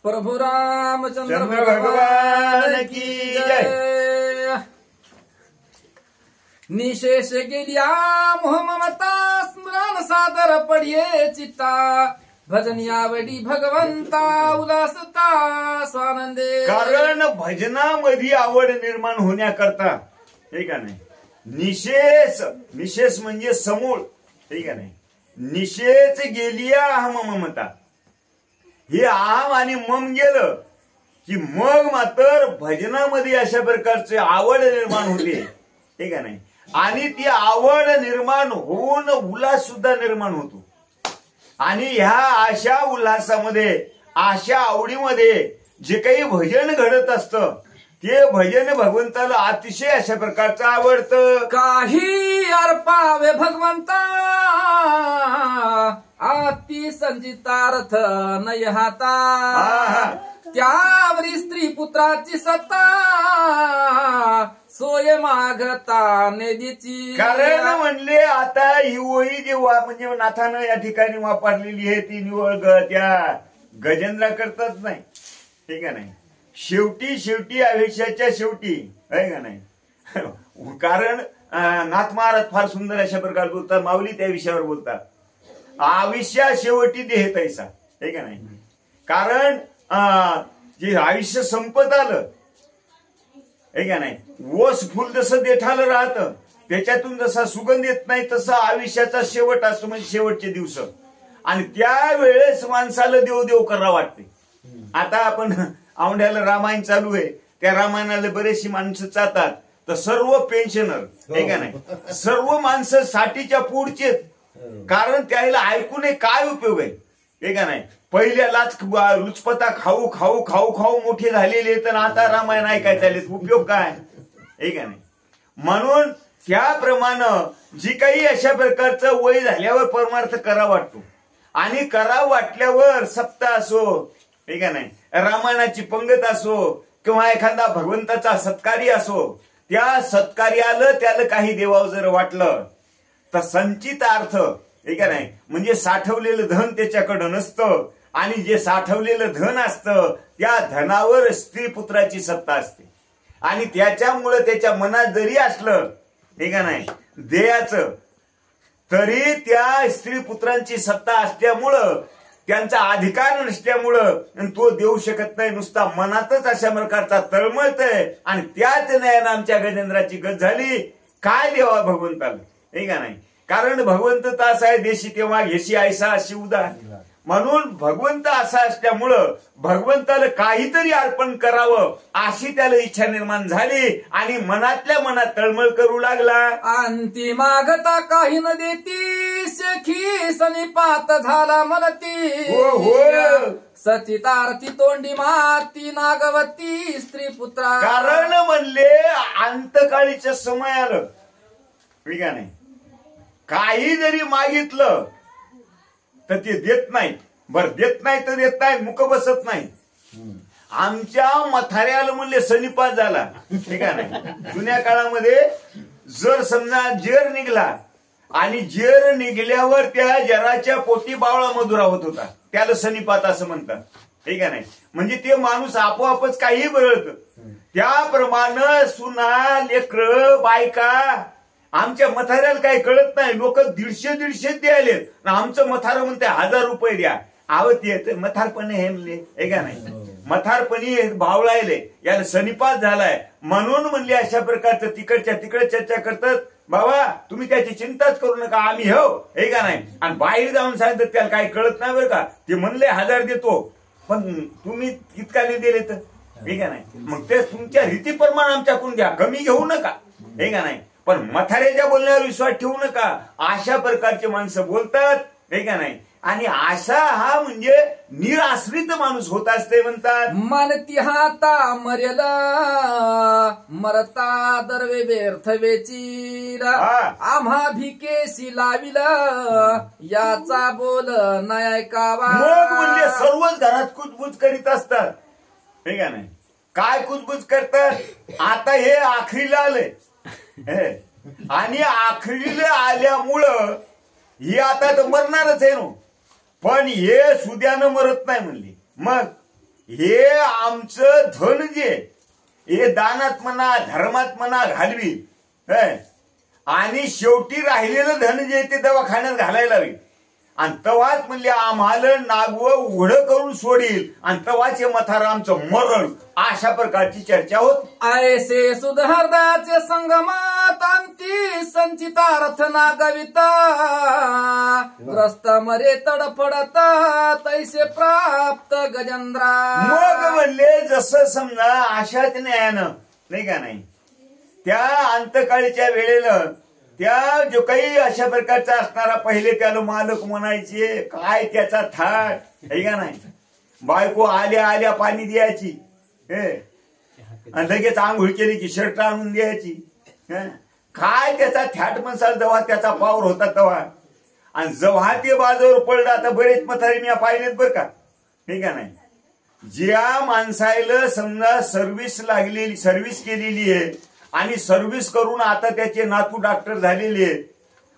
प्रभु रामचंद्र भगवान की जय। निशेष गेलिया मोहममता स्मरण सादर पडिये चित्ता भजन यावडी भगवंता उल्हासता स्वानंदे। कारण भजनामध्ये आवड निर्माण होण्याकरता हे का नाही निशेष म्हणजे समूळ हे का नाही निशेष गेलिया अहम ममता हे अहम आणि मम गेलं की मग मात्र भजनामध्ये अशा प्रकारचे आवड निर्माण होते हे का नाही आणि ती आवड निर्माण होऊन उल्हास सुद्धा निर्माण होतो आणि ह्या अशा उल्हासामध्ये अशा आवडीमध्ये जे काही भजन घडत असतं ते भजन भगवंताला अतिशय अशा प्रकारचं आवडतं। काही अर्पावे भगवंता अति संचितार्थ नय हाता त्यावरी स्त्री पुत्राची सत्ता सोय मागता नेदीची। कारण म्हणले आता ही ओळी जी म्हणजे नाथानं या ठिकाणी वापरलेली आहे ती निवळ त्या गजेंद्रा करतात नाही ठीक आहे नाही शेवटी आयुष्याच्या शेवटी आहे का नाही कारण नाथ महाराज फार सुंदर अशा प्रकारे बोलतात माऊली त्या विषयावर बोलतात आयुष्या शेवटी देह तैसा आहे का नाही कारण जे आयुष्य संपत आलं आहे का नाही ओस फुल जसं देठालं राहतं त्याच्यातून जसा सुगंध येत नाही तसा आयुष्याचा शेवट असतो म्हणजे शेवटचे दिवस आणि त्यावेळेस माणसाला देव करा वाटते। आता आपण औंढ्याला रामायण चालू आहे त्या रामायणाला बरेचशी माणसं जातात तर सर्व पेन्शनर हे का नाही सर्व माणसं साठीच्या पुढचे कारण त्याला ऐकून काय उपयोग आहे हे का नाही पहिल्या लुचपता खाऊ खाऊ खाऊ खाऊ मोठे झालेले तर आता रामायण ऐकायचे आले उपयोग काय हे का नाही म्हणून त्याप्रमाणे जी काही अशा प्रकारचं वय झाल्यावर परमार्थ करा वाटतो आणि करा वाटल्यावर सप्ताह असो हे का नाही रामायणाची पंगत असो किंवा एखादा भगवंताचा सत्कारी असो त्या सत्कार्याला त्याला काही देवाव जर वाटलं तर संचित अर्थ हे का नाही म्हणजे साठवलेलं धन त्याच्याकडं नसतं आणि जे साठवलेलं धन असतं त्या धनावर स्त्री पुत्राची सत्ता असते आणि त्याच्यामुळे त्याच्या मनात जरी असलं हे का नाही देयाचं तरी त्या स्त्री पुत्रांची सत्ता असल्यामुळं त्यांचा अधिकार नसल्यामुळं तो देऊ शकत नाही नुसता मनातच अशा प्रकारचा तळमळतय आणि त्याच न्यायानं आमच्या गजेंद्राची गत झाली काय देवा भगवंताला हे का नाही कारण भगवंत तास आहे देशी तेव्हा घेशी ऐसा अशी उदा म्हणून भगवंत असा असल्यामुळं भगवंताला काहीतरी अर्पण करावं अशी त्याला इच्छा निर्माण झाली आणि मनातल्या मनात तळमळ करू लागला। अंतिमागता काही न देती सखी सनिपात झाला मलती सचितार्थी तोंडी माती नागवती स्त्री पुत्रा कारण म्हणले अंतकाळीच्या समय आलं ठीक आहे नाही काही जरी मागितलं तर ते देत नाही बर देत नाही तर देत नाही मुख बसत नाही आमच्या मथाऱ्याला म्हणले सनिपात झाला ठीक आहे नाही जुन्या काळामध्ये जर समजा जेर निघला आणि जेर निघल्यावर त्या जराच्या पोटी बावळा मधुरा होत होता त्याला सनिपात असं म्हणतात ठीक आहे नाही म्हणजे ते माणूस आपोआपच काही बळत त्याप्रमाणे सुना लेकर बायका आमच्या मथाऱ्याला काही कळत नाही लोक 150 द्यायले आमचं मथारं म्हणते 1000 रुपये द्या आवत येत मथारपणे हे म्हणले हे का नाही मथारपणी भावळायले याला सनिपात झालाय म्हणून म्हणले अशा प्रकारचं तिकडे चर्चा करतात बाबा तुम्ही त्याची चिंताच करू नका आम्ही हो हे का नाही आणि बाहेर जाऊन सांगतात त्याला काही कळत नाही बरं का ते म्हणले 1000 देतो पण तुम्ही इतका नाही दिले तर हे का नाही मग ते तुमच्या रीतीप्रमाणे आमच्याकडून घ्या कमी घेऊ नका हे का नाही पण मथाऱ्याच्या बोलण्यावर विश्वास ठेवू नका अशा प्रकारचे माणसं बोलतात हे का नाही आणि असा हा म्हणजे निराश्रित माणूस होत असते म्हणतात मनती हाता मरेल मरता दरवे व्यर्थ वेचील आम्हा भिकेशी लाविल याचा बोल नाही ऐकावा मग म्हणजे सर्वच घरात कुजबुज करीत असतात हे का नाही काय कुजबुज करतात आता हे आखरीला आलंय आणि आखरीला आल्यामुळं ही आता तर मरणारच आहे नो पण हे सुद्यानं मरत नाही म्हणले. मग हे आमचं धन जे हे दानात म्हणा धर्मात म्हणा घालवी आणि शेवटी राहिलेलं धन जे ते दवाखान्यात घालायला हवी. आणि तवाच म्हणले आम्हाला नागवं उघडं करून सोडील आणि तवाचे मथार आमचं मरण. अशा प्रकारची चर्चा होत. ऐसे सुधहृदयाचे संगमात अंती संचितार्थ नागविता ग्रस्त मरे तडफडत तैसे प्राप्त गजेंद्रा. मग म्हणले जसं समजा अशाच न्यायानं नाही का नाही त्या अंतकाळीच्या वेळेला त्या जो काही अशा प्रकारचा असणारा पहिले त्याला मालक म्हणायचे काय त्याचा थाट आहे का नाही. बायको आल्या आल्या पाणी द्यायची आणि लगेच आंघोळ केली की शर्ट आणून द्यायची. काय त्याचा थाट म्हणसाल जेव्हा त्याचा पावर होता तेव्हा. आणि जेव्हा ते बाजूवर पडलं आता बरेच म्हातारे मी पाहिलेत बरं का नाही का नाही. ज्या माणसाला समजा सर्व्हिस केलेली आहे आणि सर्व्हिस करून आता त्याचे नातू डॉक्टर झालेले आहेत,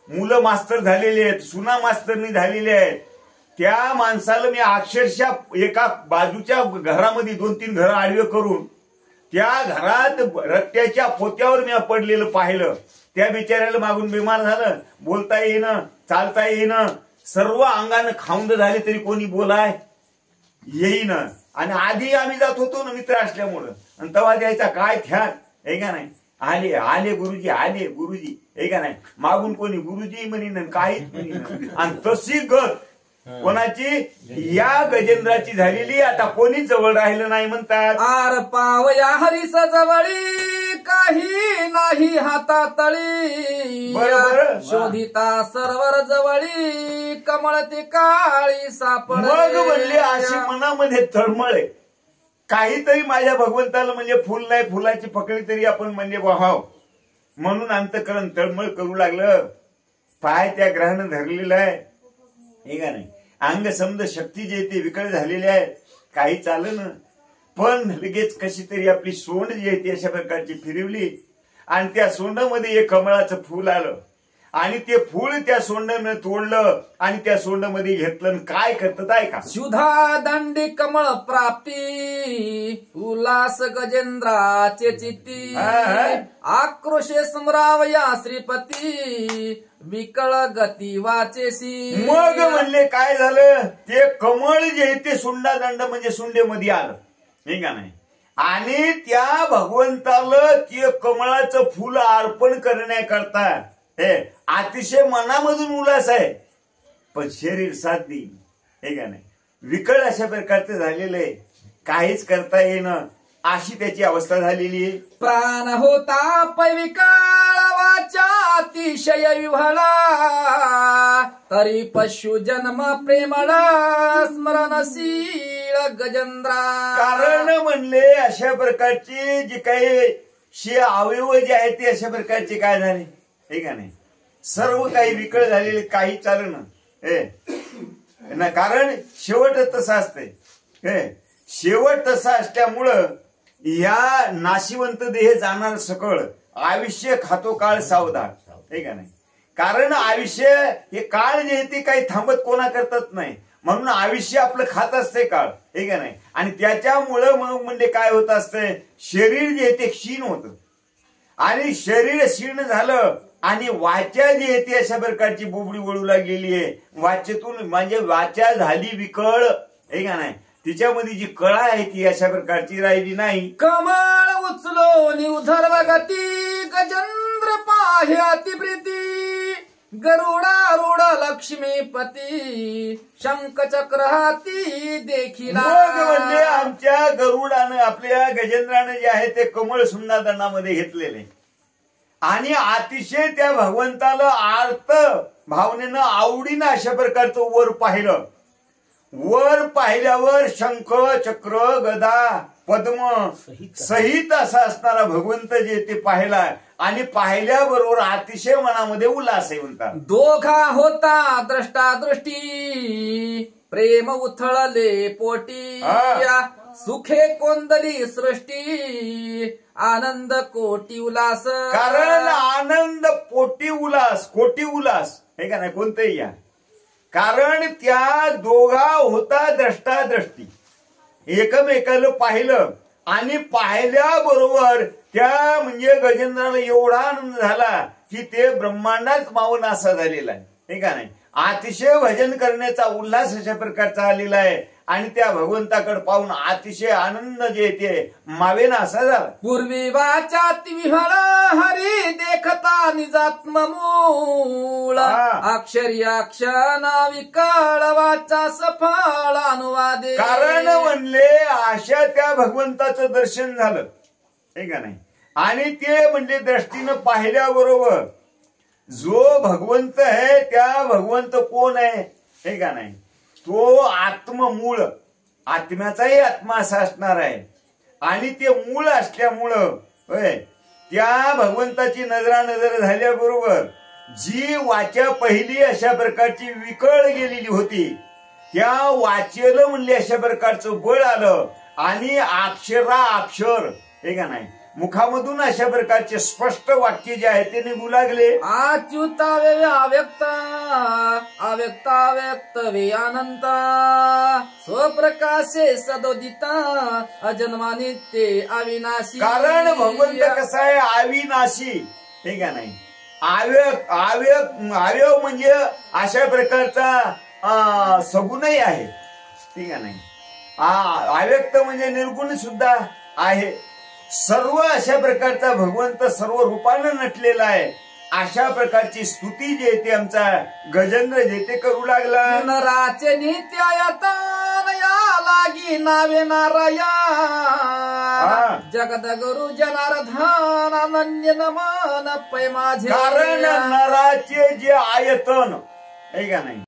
मुलं मास्तर झालेले आहेत, सुना मास्तरनी झालेले आहेत. त्या माणसाला मी अक्षरशः एका बाजूच्या घरामध्ये 2-3 घरं आडवे करून त्या घरात रट्ट्याच्या पोत्यावर मी पडलेलं पाहिलं. त्या बिचाऱ्याला मागून बिमार झालं, बोलता येईना चालता येईना, सर्व अंगानं खाऊंद झाले तरी कोणी बोलाय येईना. आणि आधी आम्ही जात होतो ना मित्र असल्यामुळं आणि तेव्हा द्यायचा काय ध्यान आहे का नाही. आले आले गुरुजी आले गुरुजी हे का नाही. मागून कोणी गुरुजी म्हणीन काहीच म्हणीन. आणि तशी गत कोणाची या गजेंद्राची झालेली. आता कोणीच जवळ राहिलं नाही म्हणतात. आर पावया हरीस जवळी काही नाही हातातळी शोधिता सर्वर जवळी कमळ ते काळी सापड. मग म्हणले अशी मनामध्ये तळमळ आहे काहीतरी माझ्या भगवंताला म्हणजे फुल नाही फुलाची पकडी तरी आपण म्हणजे वाहाव म्हणून अंतकरण तळमळ करू लागलं. पाय त्या ग्रहानं धरलेलं आहे हे का नाही. अंग समज शक्ती जे ते विकळ झालेले आहे काही चाललं. पण लगेच कशी तरी आपली सोंड जी आहे ती अशा प्रकारची फिरवली आणि त्या सोंडामध्ये एक कमळाचं फूल आलं आणि ते फूल त्या सोंडानं तोडलं आणि त्या सोंडामध्ये घेतलं. काय करतात ऐका. सुधा दंडी कमळ प्राप्ती उल्हास गजेंद्राचे चित्ती आक्रोशे स्मरावया श्रीपती विकळ गती वाचेसी. मग म्हणले काय झालं ते कमळ जे ते सुंडादंड म्हणजे सुंडेमध्ये आलं नाही का नाही. आणि त्या भगवंताला ते कमळाचं फुल अर्पण करण्याकरता हे अतिशय मनामधून उल्हास आहे पण शरीर साथ देईल हे का नाही. विकळ अशा प्रकारचं झालेलं आहे काहीच करता येणं अशी त्याची अवस्था झालेली आहे. प्राण होता पैविकाळ वाचा अतिशय विव्हळा तरी पशु जन्म प्रेमळा स्मरणशील गजेंद्रा. कारण म्हणले अशा प्रकारची जी काही अवयव जे आहेत ते अशा प्रकारचे काय झाले हे का नाही. सर्व काही विकळ झालेले काही चालणं ना. कारण शेवट तसा असतंय. शेवट तसा असल्यामुळं या नाशिवंत देह जाणार सकळ आयुष्य खातो काळ सावधान हे का नाही. कारण आयुष्य हे काळ जे ते काही थांबत कोणा करतात नाही म्हणून आयुष्य आपलं खात असते काळ हे का नाही. आणि त्याच्यामुळं मग म्हणजे काय होत असतंय शरीर जे ते क्षीण होतं आणि शरीर क्षीण झालं आणि वाचा जी आहे ती अशा प्रकारची बोबडी वळूला गेली आहे. वाचेतून म्हणजे वाचा झाली विकळ हे का नाही. तिच्यामध्ये जी कळा आहे ती अशा प्रकारची राहिली नाही. कमळ उचलो निउधर गती गजेंद्र पाहे अतिप्रीती गरुडारूढ लक्ष्मीपती शंख चक्र हाती देखील. मग म्हणजे आमच्या गरुडानं आपल्या गजेंद्रानं जे आहे ते कमळ सुंदरदंडामध्ये घेतलेले आणि अतिशय त्या भगवंताला आर्त भावनेनं आवडीनं अशा प्रकारचं वर पाहिलं. वर पाहिल्यावर शंख चक्र गदा पद्म सहित असा असणारा भगवंत जे ते पाहिला आणि पाहिल्याबरोबर अतिशय मनामध्ये उल्हास आहे म्हणतात. दोघा होता द्रष्टादृष्टी प्रेम उथळले पोटी सुखे कोंदली सृष्टी आनंद कोटी उल्हास. कारण आनंद पोटी उल्हास कोटी उल्हास हे का नाही कोणतंही या. कारण त्या दोघा होता द्रष्टाद्रष्टी, एकमेकाला पाहिलं आणि पाहिल्याबरोबर त्या म्हणजे गजेंद्राला एवढा आनंद झाला की ते ब्रह्मांडात मावून असा झालेला आहे, हे का नाही. अतिशय भजन करण्याचा उल्हास अशा प्रकारचा आलेला आहे आणि त्या भगवंताकडे पाहून अतिशय आनंद जे येते मावेना असा झाला. पूर्वी वाचात विहळ हरी देखता निजात्म मूळ अक्षरी अक्षना विकळ वाचा सफळ अनुवादे. कारण म्हणले अशा त्या भगवंताचं दर्शन झालं, हे का नाही. आणि ते म्हणजे दृष्टीनं पाहिल्याबरोबर जो भगवंत आहे त्या भगवंत कोण आहे, हे का नाही. तो आत्ममूळ, आत्म्याचाही आत्मा असा असणार आहे आणि ते मूळ असल्यामुळं होय त्या भगवंताची नजरानजर झाल्याबरोबर जी वाचा पहिली अशा प्रकारची विकळ गेलेली होती त्या वाचेला म्हणले अशा प्रकारचं बळ आलं आणि अक्षरा अक्षर, हे का नाही, मुखामधून अशा प्रकारचे स्पष्ट वाक्य जे आहे ते निघू लागले. अच्युतावे अव्यक्त अव्यक्ताव्यक्त वे अनंत स्वप्रकाशे सदोदिता अजन्मानित्य अविनाशी. कारण भगवंत कसा आहे अविनाशी, हे का नाही. अवयव म्हणजे अशा प्रकारचा सगुणही आहे, ठीक आहे नाही. अव्यक्त म्हणजे निर्गुण सुद्धा आहे. सर्व अशा प्रकारचा भगवंत सर्व रूपानं नटलेला आहे. अशा प्रकारची स्तुती जे ते आमचा गजेंद्र जे ते करू लागला. नराचे नित्यायतन या लागी नावे नारायण जगदगुरु जनार्दन अनन्य नमन पै माझे. कारण नराचे जे आयतन, हे का नाही,